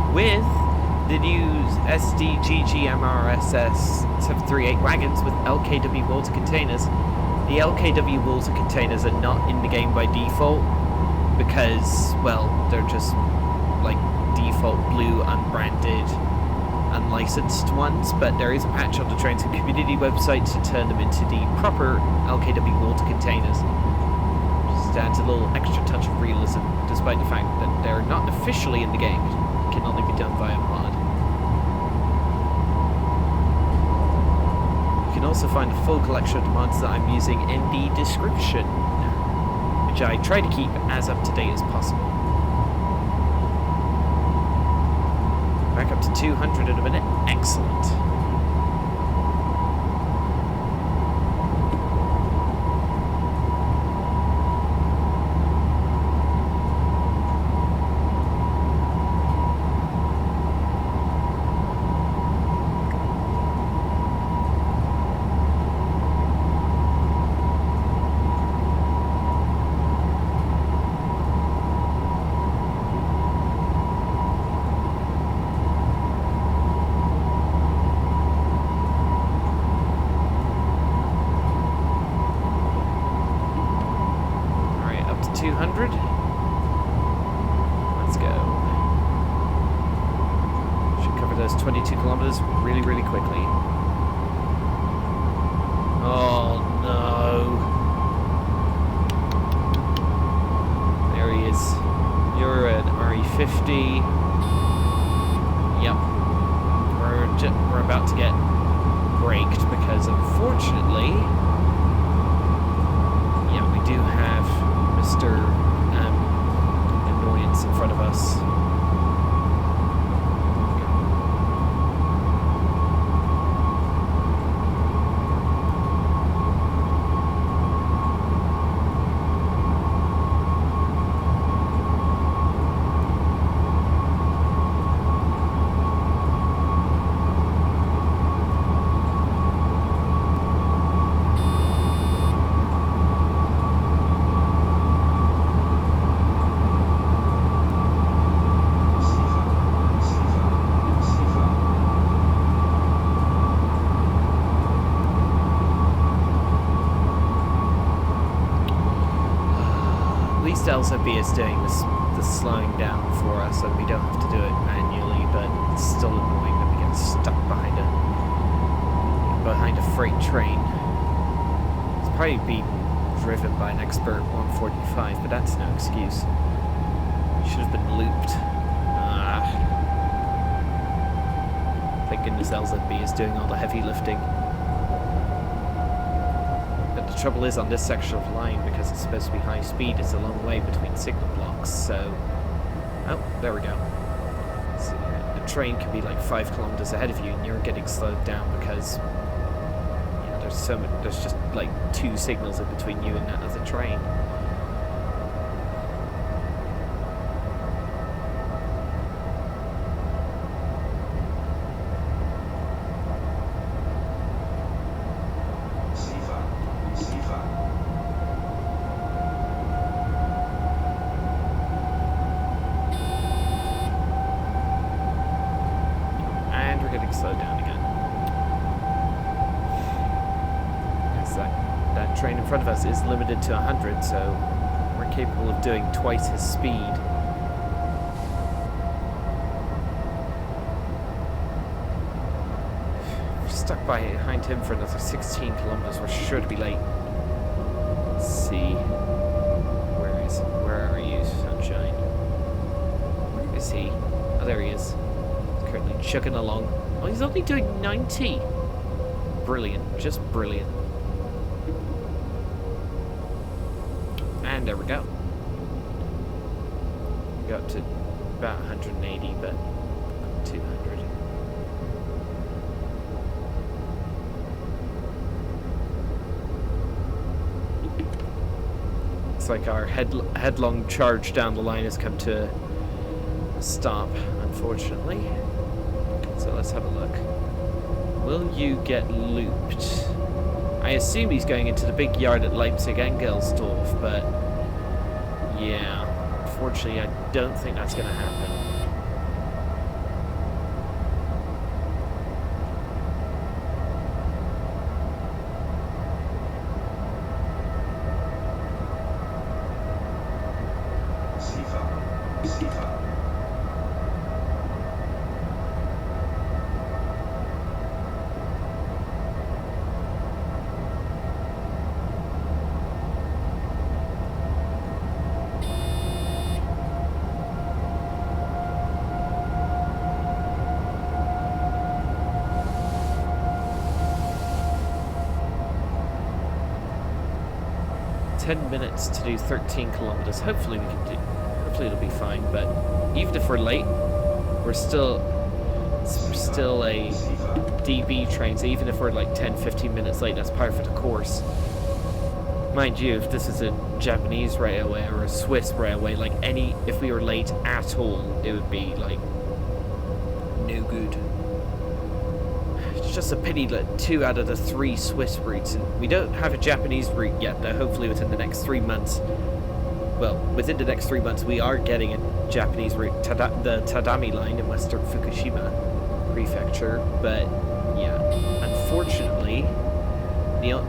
With the new SDGGMRSS 738 wagons with LKW water containers. The LKW water containers are not in the game by default because, well, they're just like default blue, unbranded, unlicensed ones, but there is a patch on the Trains and Community website to turn them into the proper LKW water containers. Just adds a little extra touch of realism, despite the fact that they're not officially in the game. You can only be done via mod. You can also find a full collection of the mods that I'm using in the description, which I try to keep as up to date as possible. Back up to 200 in a minute. Excellent. Alright, up to 200. Let's go. Should cover those 22 kilometers really, really quickly. Oh no. There he is. You're an RE50. Yep. We're about to get braked because unfortunately, yeah, we do have Mr. Annoyance in front of us. LZB is doing the slowing down for us, so we don't have to do it manually, but it's still annoying that we get stuck behind a freight train. It's probably being driven by an expert 145, but that's no excuse. We should have been looped. Thank goodness LZB is doing all the heavy lifting. The trouble is on this section of line, because it's supposed to be high speed, it's a long way between signal blocks, so... Oh, there we go. So, the train could be like 5 kilometers ahead of you and you're getting slowed down because... Yeah, there's just like 2 signals in between you and that other train. Slow down again. Yes, that train in front of us is limited to 100, so we're capable of doing twice his speed. We're stuck behind him for another 16 kilometers. We're sure to be late. Let's see. Where are you, sunshine? Where is he? Oh, there he is. He's currently chugging along. Oh, he's only doing 90. Brilliant, just brilliant. And there we go. We got to about 180, but 200. It's like our headlong charge down the line has come to a stop, unfortunately. So let's have a look. Will you get looped? I assume he's going into the big yard at Leipzig Engelsdorf, but yeah, unfortunately I don't think that's going to happen. 10 minutes to do 13 kilometers. Hopefully we can do. Hopefully it'll be fine. But even if we're late, we're still a DB train. So even if we're like 10-15 minutes late, that's par for the course. Mind you, if this is a Japanese railway or a Swiss railway, like if we were late at all, it would be like no good. It's just a pity that 2 out of the 3 Swiss routes, and we don't have a Japanese route yet, though hopefully within the next 3 months. Well, within the next 3 months, we are getting a Japanese route, the Tadami line in western Fukushima Prefecture, but yeah, unfortunately,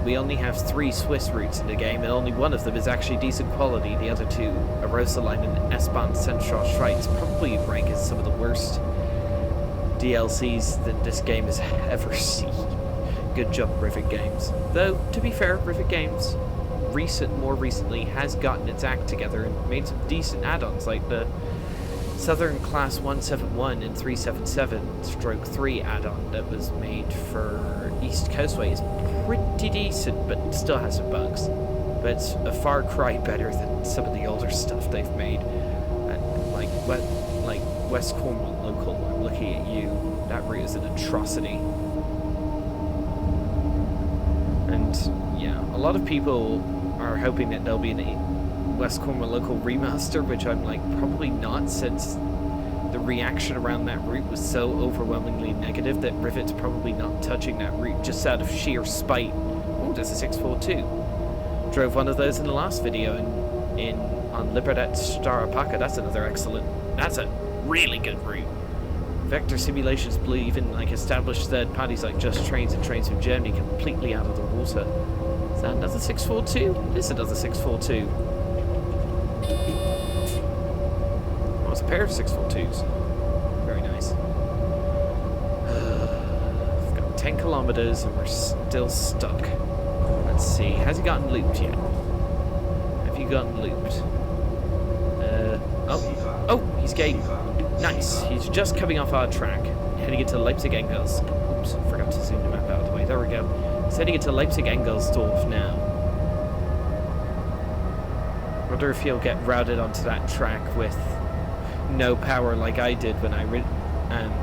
we only have 3 Swiss routes in the game, and only one of them is actually decent quality. The other 2, Arosa line and S-Bahn Central Schweiz, probably rank as some of the worst DLCs that this game has ever seen. Good job, Rivet Games. Though, to be fair, Rivet Games more recently has gotten its act together and made some decent add-ons, like the Southern Class 171 and 377/3 add-on that was made for East Coastway is pretty decent, but still has some bugs. But it's a far cry better than some of the older stuff they've made. And like West Cornwall Local, I'm looking at you, that route is an atrocity. And yeah, a lot of people are hoping that there'll be an West Cornwall Local remaster, which I'm like, probably not, since the reaction around that route was so overwhelmingly negative that Rivet's probably not touching that route just out of sheer spite. Oh, there's a 642. Drove one of those in the last video on Libertad Starapaka. That's another excellent, that's a really good route. Vector Simulations Blue even like established third parties like Just Trains and Trains from Germany completely out of the water. Is that another 642? It is another 642. Oh, it's a pair of 642s. Very nice. We've got 10 kilometers and we're still stuck. Let's see. Has he gotten looped yet? Have you gotten looped? Oh, he's gating. Nice. He's just coming off our track, heading into Leipzig Engels. Oops, forgot to zoom the map out of the way. There we go. He's heading into Leipzig Engelsdorf now. Wonder if he'll get routed onto that track with no power like I did when I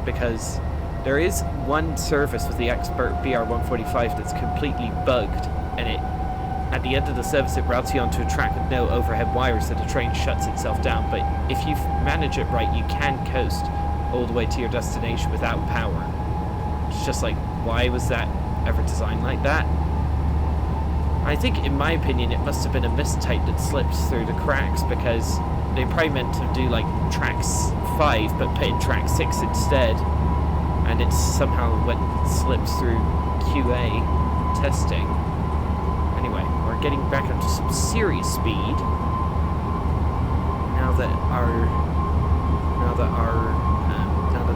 because there is one service with the Expert BR145 that's completely bugged, and at the end of the service it routes you onto a track with no overhead wires, so the train shuts itself down. But if you manage it right, you can coast all the way to your destination without power. It's just like, why was that ever designed like that? I think, in my opinion, it must have been a mistype that slipped through the cracks, because they probably meant to do like track 5 but put in track 6 instead, and it somehow slipped through QA testing. Anyway, we're getting back up to some serious speed now that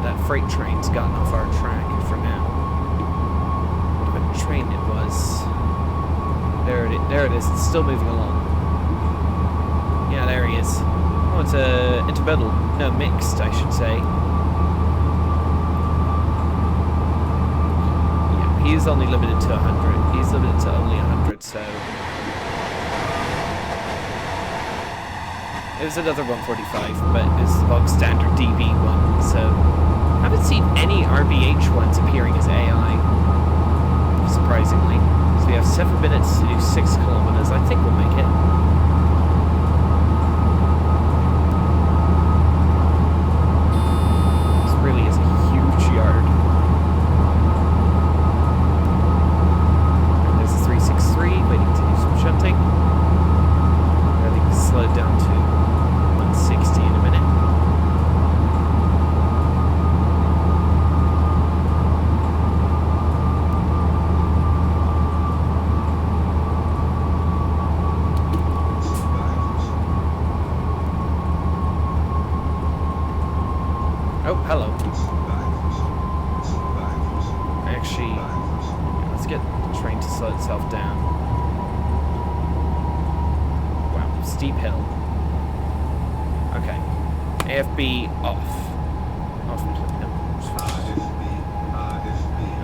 that freight train's gotten off our track for now. What a train it was. There it is. It's still moving along. Yeah, there he is. Oh, it's a intermodal. No, mixed, I should say. Yeah, he's only limited to 100. He's limited to only 100, so... It was another 145, but it's the bog standard DB one, so... I haven't seen any RBH ones appearing as AI, surprisingly. So we have 7 minutes to do 6 kilometers. I think we'll make it. This really is a huge yard. And there's a 363 waiting to do some shunting. I think it's slowed down to 160 in a minute. Oh, hello. Actually, let's get the train to slow itself down. Wow, steep hill. Okay. AFB off. Off. No,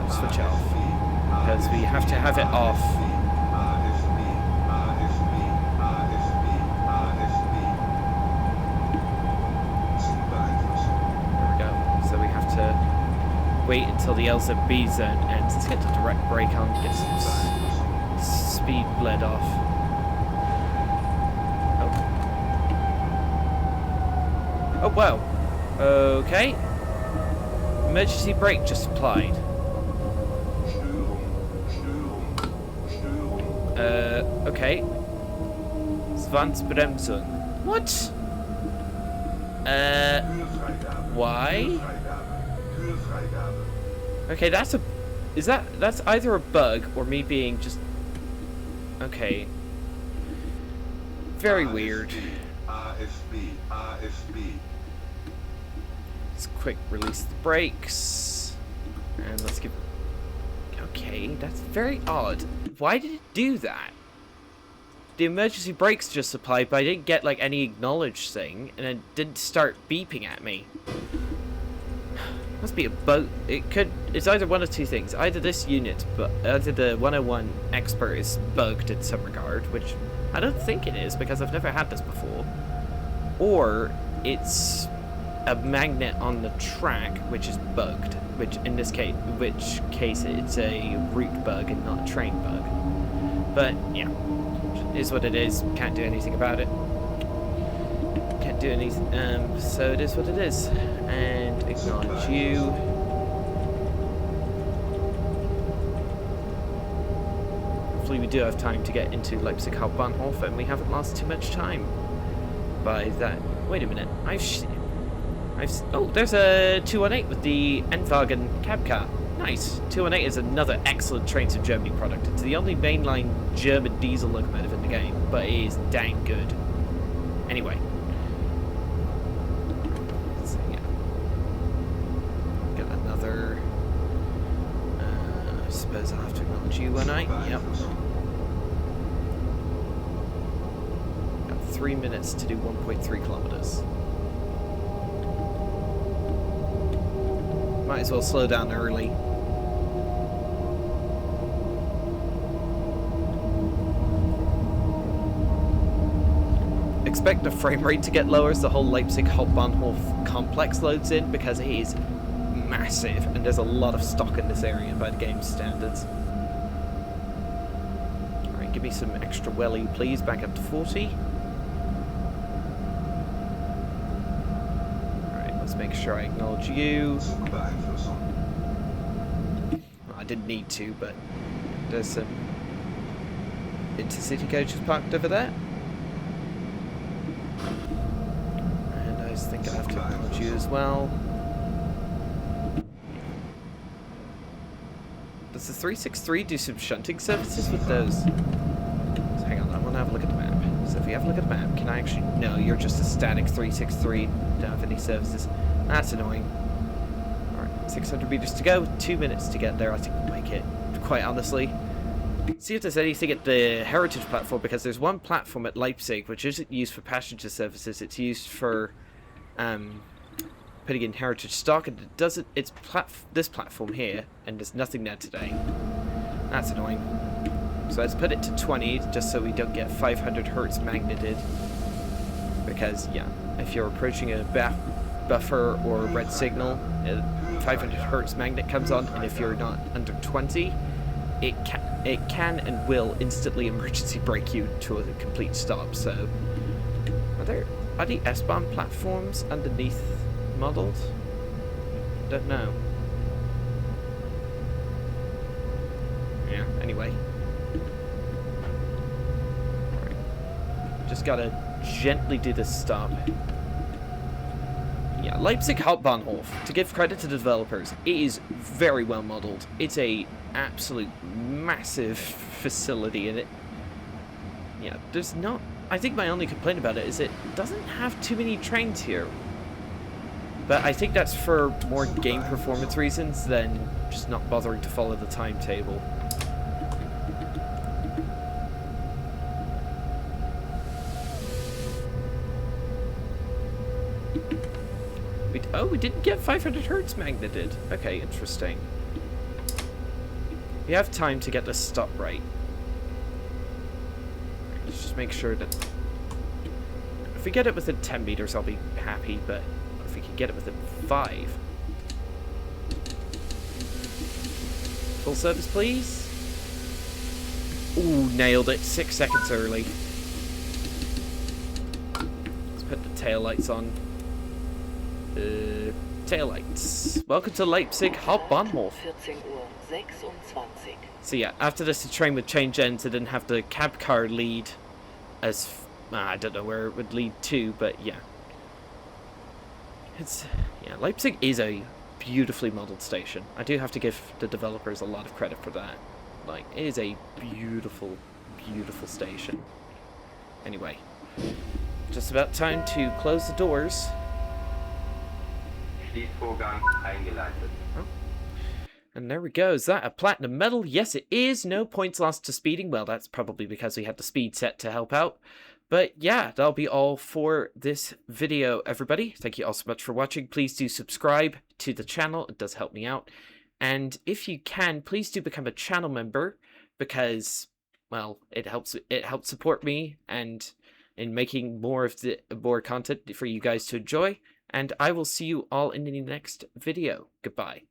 switch off. Because we have to have it off. wait until the LZB zone ends. Let's get the direct brake on, get some speed bled off. Oh wow. Okay. Emergency brake just applied. Okay. Zwangsbremsung. What? Why? Okay, that's either a bug or me being just... Okay. Very weird. Let's quick release the brakes. And let's give... Okay, that's very odd. Why did it do that? The emergency brakes just applied, but I didn't get like any acknowledge thing, and it didn't start beeping at me. Must be a bug. It's either one of two things. Either this unit, but either the 101 expert is bugged in some regard, which I don't think it is because I've never had this before, or it's a magnet on the track which is bugged, which in this case, it's a route bug and not a train bug. But yeah, it is what it is. Can't do anything about it. Can't do anything. So it is what it is. And acknowledge you. Hopefully we do have time to get into Leipzig Hauptbahnhof, and we haven't lost too much time by that. Wait a minute. Oh, there's a 218 with the Endwagen cab car. Nice. 218 is another excellent Trains of Germany product. It's the only mainline German diesel locomotive in the game, but it is dang good. Anyway. So, yeah. Got another... I suppose I'll have to acknowledge you, won't I? Yep. Got 3 minutes to do 1.3 kilometers. Might as well slow down early. Expect the frame rate to get lower as the whole Leipzig Hauptbahnhof complex loads in, because it is massive and there's a lot of stock in this area by the game's standards. Alright, give me some extra welly please, back up to 40. Make sure I acknowledge you. I didn't need to, but there's some intercity coaches parked over there. And I just think I have to acknowledge you as well. Does the 363 do some shunting services with those? So hang on, I want to have a look at the map. So if you have a look at the map, can I actually... No, you're just a static 363. Don't have any services. That's annoying. Alright, 600 meters to go. 2 minutes to get there. I think we'll make it, quite honestly. See if there's anything at the heritage platform, because there's one platform at Leipzig which isn't used for passenger services. It's used for putting in heritage stock, and it doesn't... It's this platform here, and there's nothing there today. That's annoying. So let's put it to 20, just so we don't get 500 hertz magneted. Because, yeah, if you're approaching a buffer or red signal, a 500 hertz magnet comes on, and if you're not under 20, it can and will instantly emergency brake you to a complete stop. So, are the S-Bahn platforms underneath modeled? Don't know. Yeah, anyway. Alright. Just gotta gently do this stop. Yeah, Leipzig Hauptbahnhof, to give credit to the developers, it is very well modeled. It's a absolute massive facility, and there's not... I think my only complaint about it is it doesn't have too many trains here. But I think that's for more game performance reasons than just not bothering to follow the timetable. Oh, we didn't get 500 hertz magneted. Okay, interesting. We have time to get this stop right. Let's just make sure that... If we get it within 10 meters, I'll be happy, but if we can get it within 5... Full service, please. Ooh, nailed it. 6 seconds early. Let's put the taillights on. Taillights. Welcome to Leipzig Hauptbahnhof. So yeah, after this the train would change ends. It didn't have the cab car lead as... I don't know where it would lead to, but yeah. Leipzig is a beautifully modelled station. I do have to give the developers a lot of credit for that. Like, it is a beautiful, beautiful station. Anyway, just about time to close the doors. Oh. And there we go. Is that a platinum medal? Yes, it is. No points lost to speeding. Well, that's probably because we had the speed set to help out. But yeah, that'll be all for this video, everybody. Thank you all so much for watching. Please do subscribe to the channel. It does help me out. And if you can, please do become a channel member because, well, it helps support me and in making more content for you guys to enjoy. And I will see you all in the next video. Goodbye.